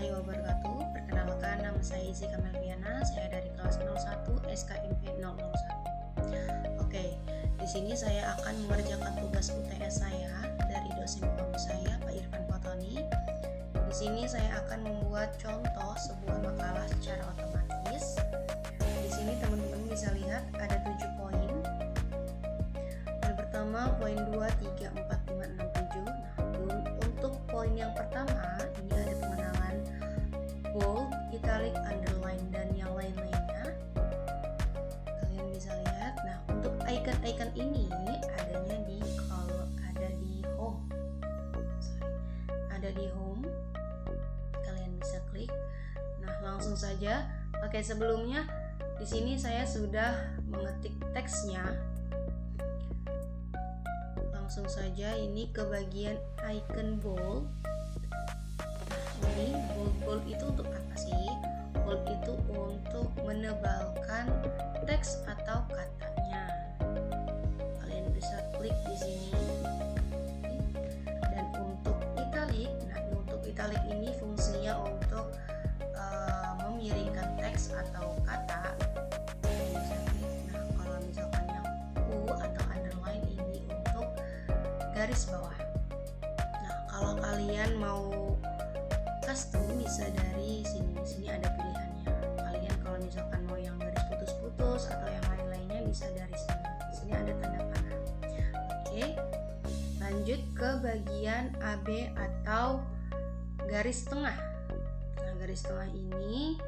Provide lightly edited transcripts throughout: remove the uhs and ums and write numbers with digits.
warahmatullahi wabarakatuh. Perkenalkan, nama saya Zika Melviana. Saya dari kelas 01 SKMP 001. Oke, di sini saya akan mengerjakan tugas UTS saya dari dosen kamu saya, Pak Irfan Potoni. Di sini saya akan membuat contoh sebuah makalah secara otomatis. Di sini teman-teman bisa lihat ada 7 poin. Yang pertama poin 2, 3, 4, 5, 6, 7. Nah, untuk poin yang pertama ini ada pengenalan bold, italic, underline, dan yang lain-lainnya. Kalian bisa lihat. Nah, untuk icon-icon ini adanya di home. Ada di home. Kalian bisa klik. Nah, langsung saja. Oke, sebelumnya di sini saya sudah mengetik teksnya. Langsung saja ini ke bagian icon bold. Ini bold itu untuk apa sih? Bold itu untuk menebalkan teks atau katanya. Kalian bisa klik di sini. Dan untuk italic, nah untuk italic ini fungsinya untuk memiringkan teks atau kata. Kalian bisa klik. Nah, kalau misalkan yang U atau underline ini untuk garis bawah. Nah, kalau kalian mau custom bisa dari sini. Di sini ada pilihannya. Kalian kalau misalkan mau yang garis putus-putus atau yang lain-lainnya bisa dari sini. Di sini ada tanda panah. Oke. Lanjut ke bagian AB atau garis tengah. Nah, garis tengah ini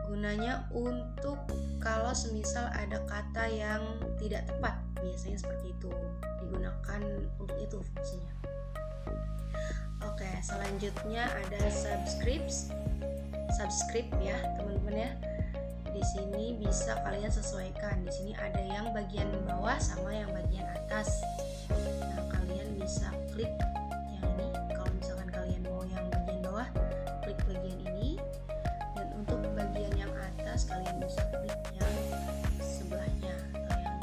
gunanya untuk kalau semisal ada kata yang tidak tepat, biasanya seperti itu. Digunakan untuk itu fungsinya. Oke, selanjutnya ada subscribe ya, teman-teman ya. Di sini bisa kalian sesuaikan. Di sini ada yang bagian bawah sama yang bagian atas. Nah, kalian bisa klik yang ini. Kalau misalkan kalian mau yang bagian bawah, klik bagian ini. Dan untuk bagian yang atas, kalian bisa klik yang sebelahnya atau yang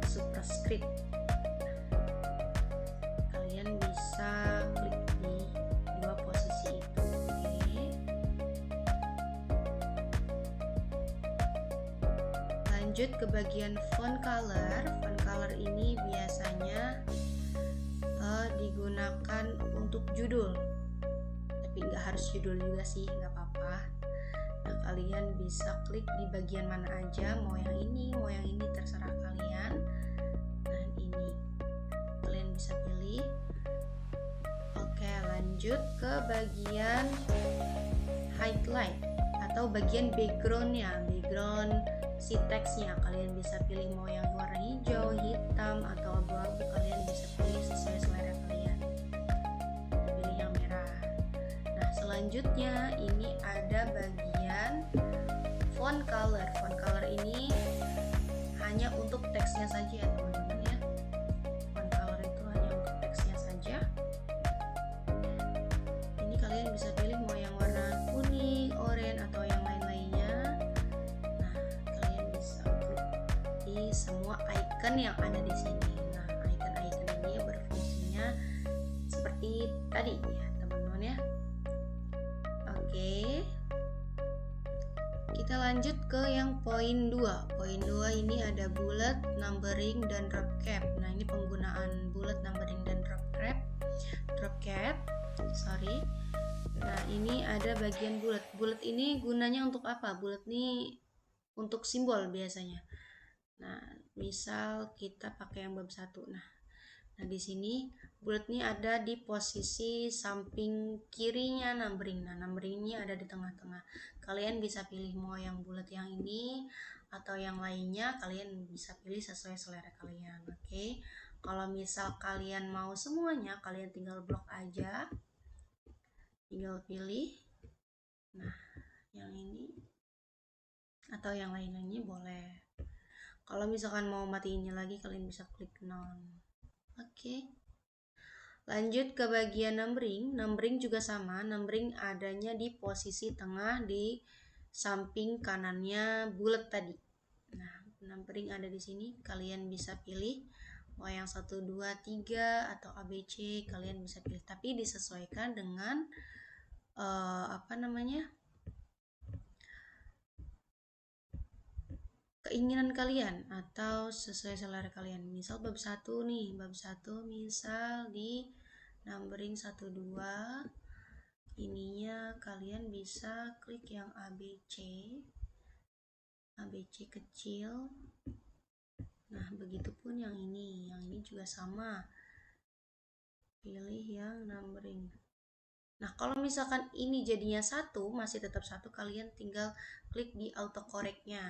superscript. Kalian bisa klik di dua posisi itu. Oke. Lanjut ke bagian font color. Font color ini biasanya digunakan untuk judul, tapi nggak harus judul juga sih, nggak apa-apa. Nah, kalian bisa klik di bagian mana aja, mau yang ini terserah kalian. Nah, ini kalian bisa pilih. Oke, lanjut ke bagian highlight atau bagian backgroundnya, background si teksnya. Kalian bisa pilih mau yang warna hijau, hitam, atau abu-abu. Kalian bisa pilih sesuai selera kalian. Pilih yang merah. Nah, selanjutnya ini ada bagian font color. Font color ini hanya untuk teksnya saja ya, teman-teman ya. Font color itu hanya untuk teksnya saja. Ini kalian bisa pilih mau yang warna kuning, oranye, atau yang lain-lainnya. Nah, kalian bisa klik di semua icon yang ada di sini. Nah, icon-icon ini berfungsinya seperti tadi ya, teman-teman ya. Oke. Kita lanjut ke yang poin 2. Poin 2 ini ada bullet, numbering, dan drop cap. Nah, ini penggunaan bullet, numbering, dan drop cap. Nah, ini ada bagian bullet. Bullet ini gunanya untuk apa? Bullet ini untuk simbol biasanya. Nah, misal kita pakai yang bab 1. Nah, di sini bullet ini ada di posisi samping kirinya numbering. Nah, numbering ini ada di tengah-tengah. Kalian bisa pilih mau yang bullet yang ini atau yang lainnya. Kalian bisa pilih sesuai selera kalian. Oke. Kalau misal kalian mau semuanya, kalian tinggal blok aja. Tinggal pilih. Nah, yang ini atau yang lainnya boleh. Kalau misalkan mau matiinnya lagi, kalian bisa klik none. Oke. Lanjut ke bagian numbering. Numbering juga sama. Numbering adanya di posisi tengah di samping kanannya bullet tadi. Nah, numbering ada di sini. Kalian bisa pilih mau yang 1, 2, 3 atau ABC. Kalian bisa pilih. Tapi disesuaikan dengan keinginan kalian atau sesuai selera kalian. Misal bab 1 nih, bab 1 misal di numbering 1 2. Ininya kalian bisa klik yang ABC. ABC kecil. Nah, begitupun yang ini juga sama. Pilih yang numbering. Nah, kalau misalkan ini jadinya 1, masih tetap 1, kalian tinggal klik di autocorrectnya.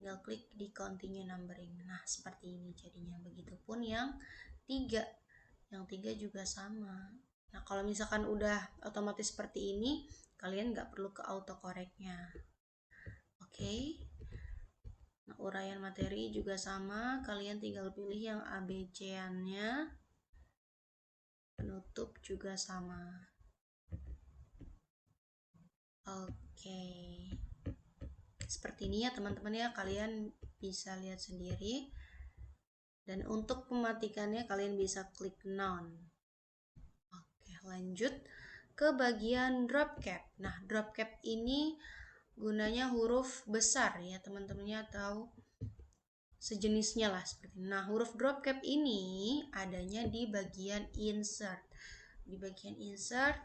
Tinggal klik di continue numbering. Nah, seperti ini jadinya. Begitupun yang 3. Yang 3 juga sama. Nah, kalau misalkan udah otomatis seperti ini, kalian nggak perlu ke autocorrectnya. Oke. Nah, uraian materi juga sama. Kalian tinggal pilih yang ABC-annya. Penutup juga sama. Oke. Seperti ini ya teman-teman ya, kalian bisa lihat sendiri. Dan untuk mematikannya kalian bisa klik none. Oke, lanjut ke bagian drop cap. Nah, drop cap ini gunanya huruf besar ya teman-temannya, atau sejenisnya lah seperti ini. Nah, huruf drop cap ini adanya di bagian insert. Di bagian insert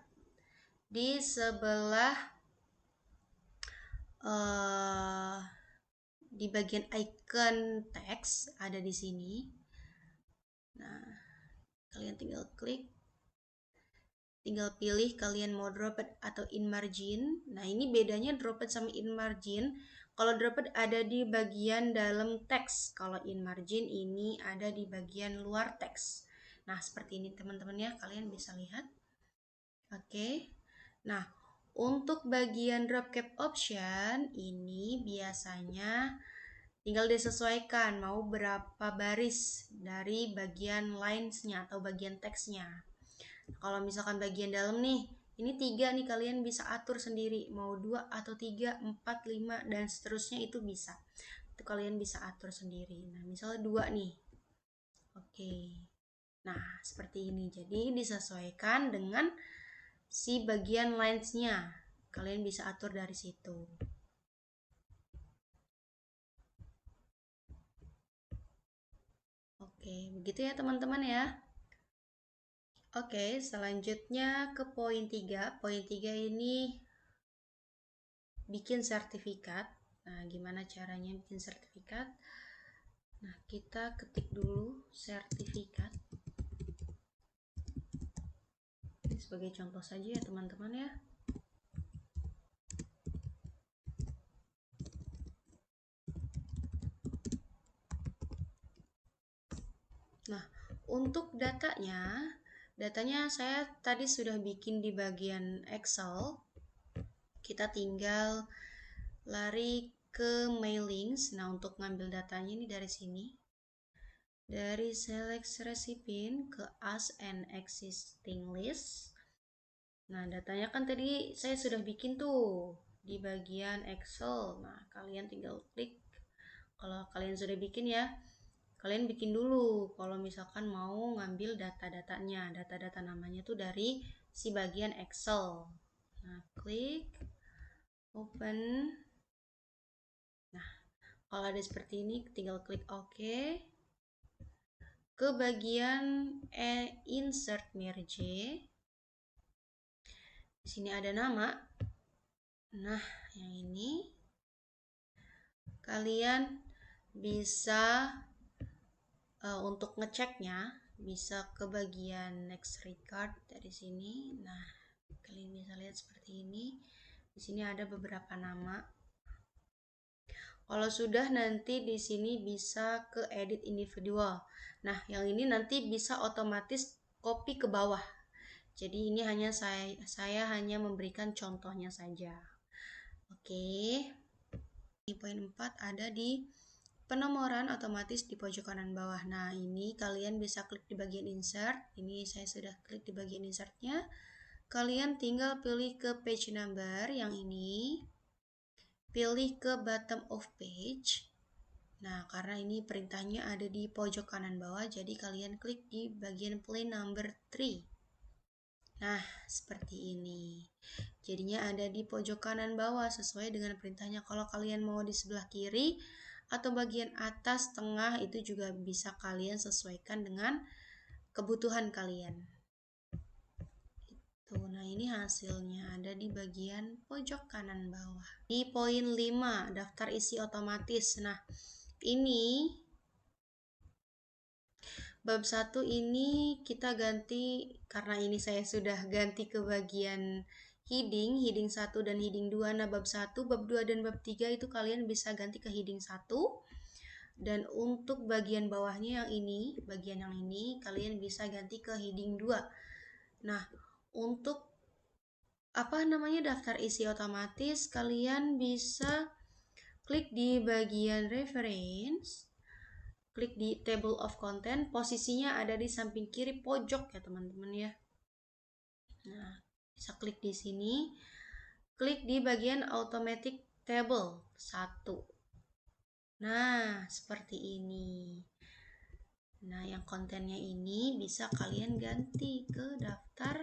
di sebelah di bagian icon teks ada di sini. Nah, kalian tinggal klik, tinggal pilih kalian mau dropped atau in margin. Nah, ini bedanya dropped sama in margin. Kalau dropped ada di bagian dalam teks, kalau in margin ini ada di bagian luar teks. Nah, seperti ini teman-teman ya, kalian bisa lihat. Oke. Nah, untuk bagian drop cap option ini biasanya tinggal disesuaikan mau berapa baris dari bagian lines-nya atau bagian teksnya. Kalau misalkan bagian dalam nih, ini 3 nih, kalian bisa atur sendiri mau 2 atau 3, 4, 5 dan seterusnya, itu bisa. Itu kalian bisa atur sendiri. Nah, misalnya 2 nih. Oke. Nah, seperti ini. Jadi disesuaikan dengan si bagian lines-nya. Kalian bisa atur dari situ. Oke, begitu ya teman-teman ya. Oke, selanjutnya ke poin 3. Poin 3 ini bikin sertifikat. Nah, gimana caranya bikin sertifikat? Nah, kita ketik dulu sertifikat. Ini sebagai contoh saja ya teman-teman ya. Nah, untuk datanya saya tadi sudah bikin di bagian Excel. Kita tinggal lari ke mailings. Nah, untuk ngambil datanya ini dari sini. Dari select recipient ke as an existing list. Nah, datanya kan tadi saya sudah bikin tuh di bagian Excel. Nah, kalian tinggal klik. Kalau kalian sudah bikin ya, kalian bikin dulu kalau misalkan mau ngambil data-datanya. Data-data namanya tuh dari si bagian Excel. Nah, klik open. Nah, kalau ada seperti ini tinggal klik OK. Ke bagian insert merge. Di sini ada nama. Nah, yang ini kalian bisa untuk ngeceknya bisa ke bagian next record dari sini. Nah, kalian bisa lihat seperti ini. Di sini ada beberapa nama. Kalau sudah, nanti di sini bisa ke edit individual. Nah, yang ini nanti bisa otomatis copy ke bawah. Jadi ini hanya saya hanya memberikan contohnya saja. Oke. Di poin 4 ada di penomoran otomatis di pojok kanan bawah. Nah, ini kalian bisa klik di bagian insert. Ini saya sudah klik di bagian insertnya. Kalian tinggal pilih ke page number yang ini. Pilih ke bottom of page. Nah, karena ini perintahnya ada di pojok kanan bawah, jadi kalian klik di bagian plain number 3. Nah, seperti ini. Jadinya ada di pojok kanan bawah sesuai dengan perintahnya. Kalau kalian mau di sebelah kiri atau bagian atas, tengah, itu juga bisa kalian sesuaikan dengan kebutuhan kalian. Tuh, nah ini hasilnya ada di bagian pojok kanan bawah. Di poin 5, daftar isi otomatis. Nah, ini bab 1 ini kita ganti, karena ini saya sudah ganti ke bagian heading 1 dan heading 2. Nah, bab 1, bab 2, dan bab 3 itu kalian bisa ganti ke heading 1. Dan untuk bagian bawahnya yang ini, bagian yang ini, kalian bisa ganti ke heading 2. Nah, untuk daftar isi otomatis, kalian bisa klik di bagian reference, klik di table of content, posisinya ada di samping kiri pojok ya teman-teman ya. Nah, bisa klik di sini, klik di bagian automatic table 1. Nah, seperti ini. Nah, yang kontennya ini bisa kalian ganti ke daftar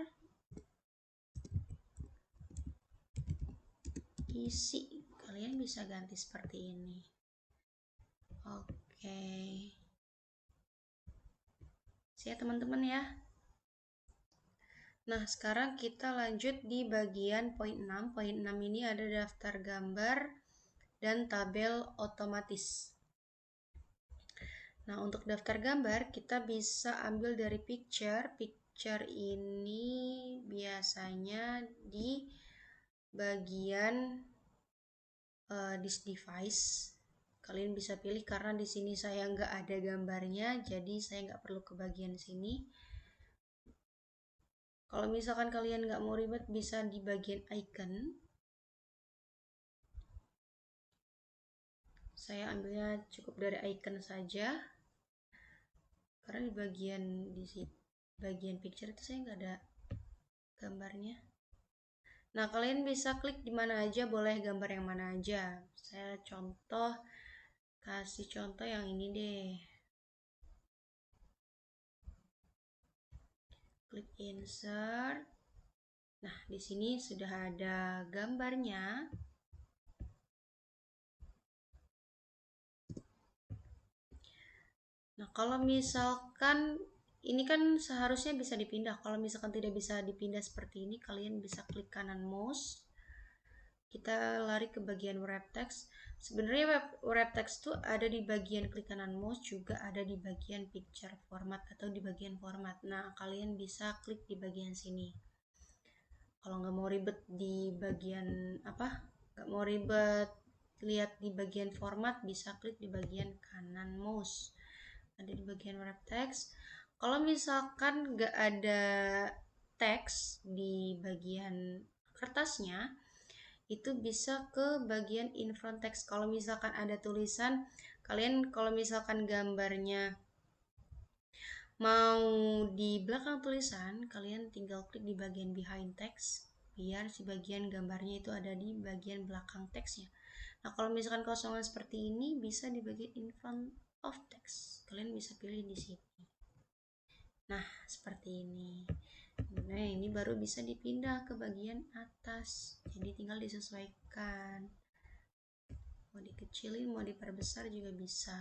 isi. Kalian bisa ganti seperti ini. Oke. Siap teman-teman ya. Nah, sekarang kita lanjut di bagian poin 6. Poin 6 ini ada daftar gambar dan tabel otomatis. Nah, untuk daftar gambar kita bisa ambil dari picture. Picture ini biasanya di bagian this device. Kalian bisa pilih karena di sini saya nggak ada gambarnya, jadi saya nggak perlu ke bagian sini. Kalau misalkan kalian nggak mau ribet, bisa di bagian icon. Saya ambilnya cukup dari icon saja, karena di bagian picture itu saya nggak ada gambarnya. Nah, kalian bisa klik di mana aja, boleh gambar yang mana aja. Saya kasih contoh yang ini deh. Klik insert. Nah, di sini sudah ada gambarnya. Nah, kalau misalkan ini kan seharusnya bisa dipindah. Kalau misalkan tidak bisa dipindah seperti ini, kalian bisa klik kanan mouse. Kita lari ke bagian wrap text. Sebenarnya wrap text itu ada di bagian klik kanan mouse, juga ada di bagian picture format atau di bagian format. Nah, kalian bisa klik di bagian sini. Kalau nggak mau ribet di bagian nggak mau ribet lihat di bagian format, bisa klik di bagian kanan mouse. Ada di bagian wrap text. Kalau misalkan nggak ada teks di bagian kertasnya, itu bisa ke bagian in front text. Kalau misalkan ada tulisan, kalian kalau misalkan gambarnya mau di belakang tulisan, kalian tinggal klik di bagian behind text, biar si bagian gambarnya itu ada di bagian belakang teksnya. Nah, kalau misalkan kosongan seperti ini, bisa di bagian in front of text. Kalian bisa pilih di sini. Nah, seperti ini. Nah, ini baru bisa dipindah ke bagian atas. Jadi tinggal disesuaikan. Mau dikecilin, mau diperbesar juga bisa.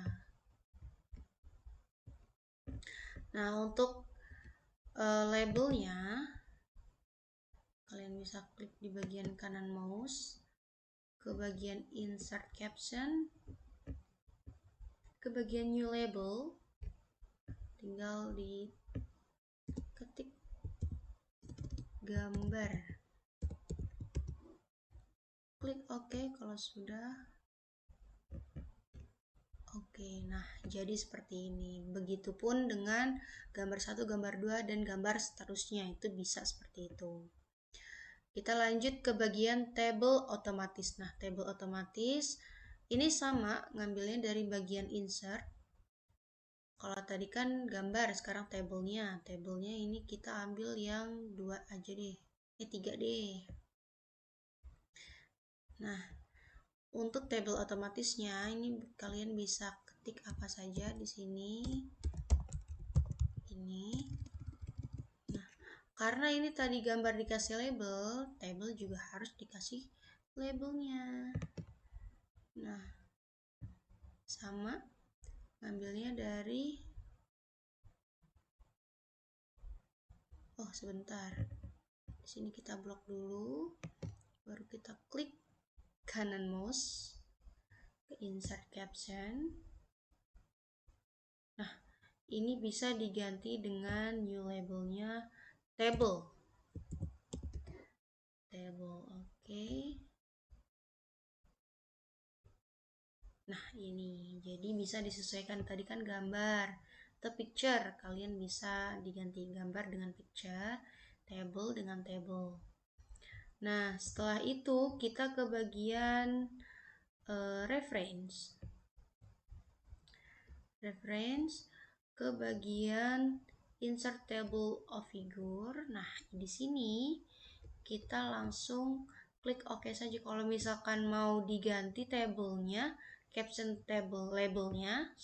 Nah, untuk labelnya, kalian bisa klik di bagian kanan mouse, ke bagian insert caption, ke bagian new label, tinggal diketik gambar, klik OK kalau sudah. Oke, nah jadi seperti ini. Begitupun dengan gambar 1, gambar 2, dan gambar seterusnya, itu bisa seperti itu. Kita lanjut ke bagian table otomatis. Nah, table otomatis ini sama, ngambilnya dari bagian insert. Kalau tadi kan gambar, sekarang tabelnya. Tabelnya ini kita ambil yang 2 aja deh. 3 deh. Nah, untuk table otomatisnya ini kalian bisa ketik apa saja di sini. Ini. Nah, Karena ini tadi gambar dikasih label, table juga harus dikasih labelnya. Nah, sama, ngambilnya dari, oh sebentar, di sini kita blok dulu, baru kita klik kanan mouse ke insert caption. Nah, ini bisa diganti dengan new labelnya table. Oke. Nah, ini jadi bisa disesuaikan, tadi kan gambar atau picture, kalian bisa diganti gambar dengan picture, table dengan table. Nah, setelah itu kita ke bagian reference ke bagian insert table of figure. Nah, di sini kita langsung klik OK saja. Kalau misalkan mau diganti tabelnya, caption table labelnya,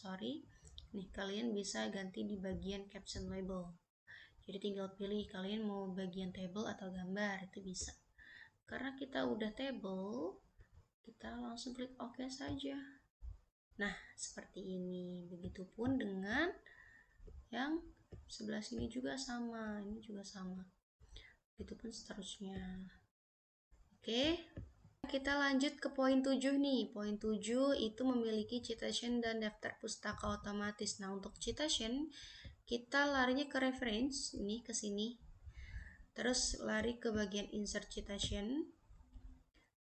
nih kalian bisa ganti di bagian caption label. Jadi tinggal pilih kalian mau bagian table atau gambar, itu bisa. Karena kita udah table, kita langsung klik OK saja. Nah, seperti ini. Begitupun dengan yang sebelah sini juga sama, ini juga sama. Begitupun seterusnya. Oke. Kita lanjut ke poin 7 nih. Poin 7 itu memiliki citation dan daftar pustaka otomatis. Nah, untuk citation kita larinya ke reference, ini ke sini. Terus lari ke bagian insert citation,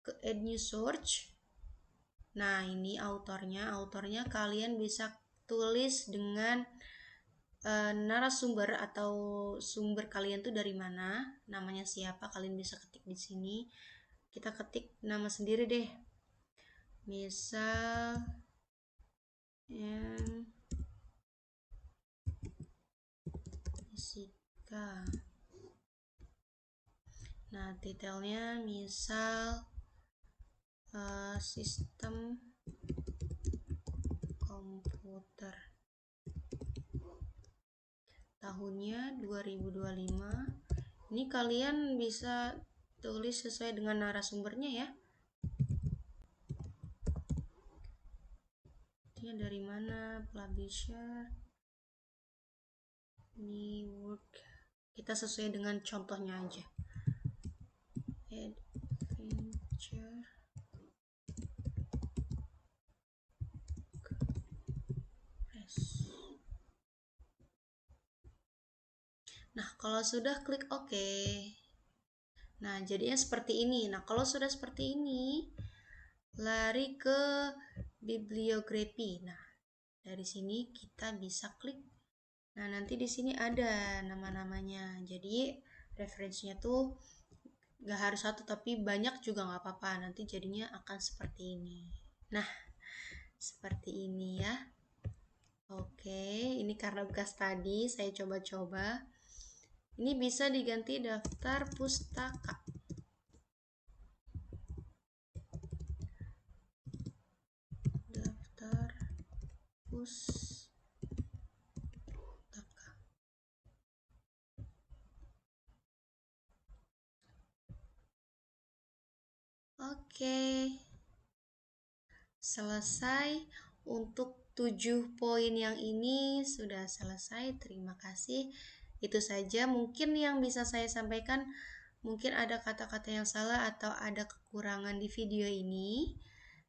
ke add new source. Nah, ini autornya kalian bisa tulis dengan narasumber atau sumber kalian tuh dari mana, namanya siapa, kalian bisa ketik di sini. Kita ketik nama sendiri deh. Misal fisika. Nah, detailnya misal sistem komputer. Tahunnya 2025. Ini kalian bisa tulis sesuai dengan narasumbernya ya. Ini dari mana? Publisher. Ini work. Kita sesuai dengan contohnya aja. Adventure. Nah, kalau sudah klik OK. Nah, jadinya seperti ini. Nah, kalau sudah seperti ini, lari ke bibliografi. Nah, dari sini kita bisa klik. Nah, nanti di sini ada nama-namanya. Jadi, referensinya tuh gak harus satu, tapi banyak juga gak apa-apa. Nanti jadinya akan seperti ini. Nah, seperti ini ya. Oke, ini karena bekas tadi, saya coba-coba. Ini bisa diganti daftar pustaka. Daftar pustaka. Oke. Selesai untuk 7 poin yang ini sudah selesai. Terima kasih. Itu saja mungkin yang bisa saya sampaikan. Mungkin ada kata-kata yang salah atau ada kekurangan di video ini.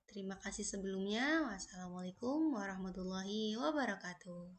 Terima kasih sebelumnya. Wassalamualaikum warahmatullahi wabarakatuh.